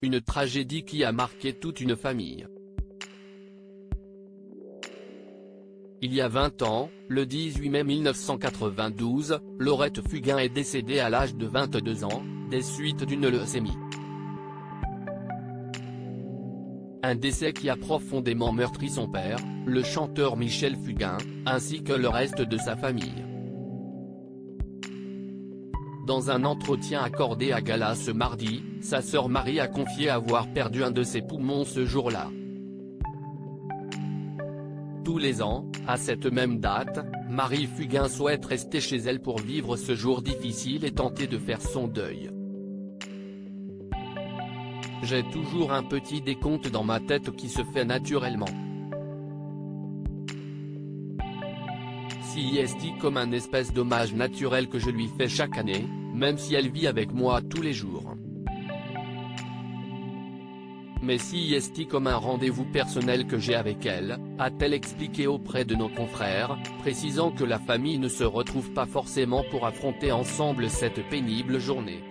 une tragédie qui a marqué toute une famille. Il y a 20 ans, le 18 mai 1992, Laurette Fugain est décédée à l'âge de 22 ans, des suites d'une leucémie. Un décès qui a profondément meurtri son père, le chanteur Michel Fugain, ainsi que le reste de sa famille. Dans un entretien accordé à Gala ce mardi, sa sœur Marie a confié avoir perdu un de ses poumons ce jour-là. Tous les ans, à cette même date, Marie Fugain souhaite rester chez elle pour vivre ce jour difficile et tenter de faire son deuil. J'ai toujours un petit décompte dans ma tête qui se fait naturellement. C'est comme un espèce d'hommage naturel que je lui fais chaque année, même si elle vit avec moi tous les jours. Mais c'est comme un rendez-vous personnel que j'ai avec elle, a-t-elle expliqué auprès de nos confrères, précisant que la famille ne se retrouve pas forcément pour affronter ensemble cette pénible journée.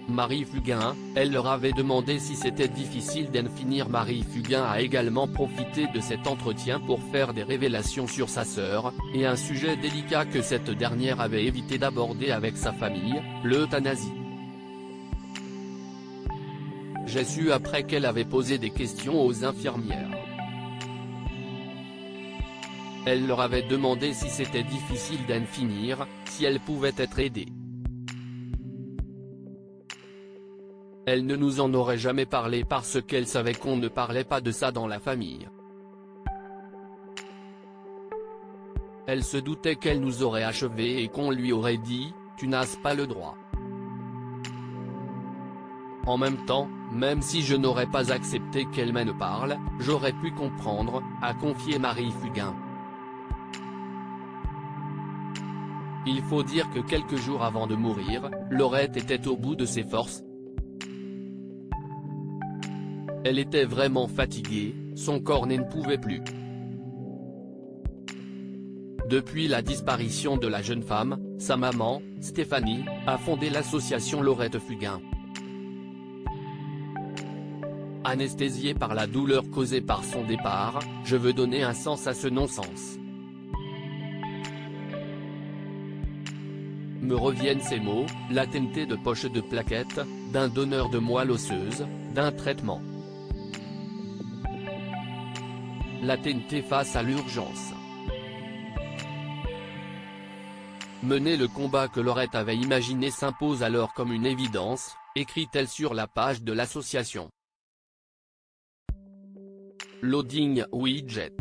Marie Fugain, elle leur avait demandé si c'était difficile d'en finir. Marie Fugain a également profité de cet entretien pour faire des révélations sur sa sœur, et un sujet délicat que cette dernière avait évité d'aborder avec sa famille, l'euthanasie. J'ai su après qu'elle avait posé des questions aux infirmières. Elle leur avait demandé si c'était difficile d'en finir, si elle pouvait être aidée. Elle ne nous en aurait jamais parlé parce qu'elle savait qu'on ne parlait pas de ça dans la famille. Elle se doutait qu'elle nous aurait achevés et qu'on lui aurait dit « tu n'as pas le droit ». En même temps, même si je n'aurais pas accepté qu'elle m'en parle, j'aurais pu comprendre, a confié Marie Fugain. Il faut dire que quelques jours avant de mourir, Laurette était au bout de ses forces. Elle était vraiment fatiguée, son corps n'en pouvait plus. Depuis la disparition de la jeune femme, sa maman, Stéphanie, a fondé l'association Laurette Fugain. Anesthésiée par la douleur causée par son départ, je veux donner un sens à ce non-sens. Me reviennent ces mots, la TNT de poche de plaquettes, d'un donneur de moelle osseuse, d'un traitement. La TNT face à l'urgence. Mener le combat que Laurette avait imaginé s'impose alors comme une évidence, écrit-elle sur la page de l'association. Loading widget.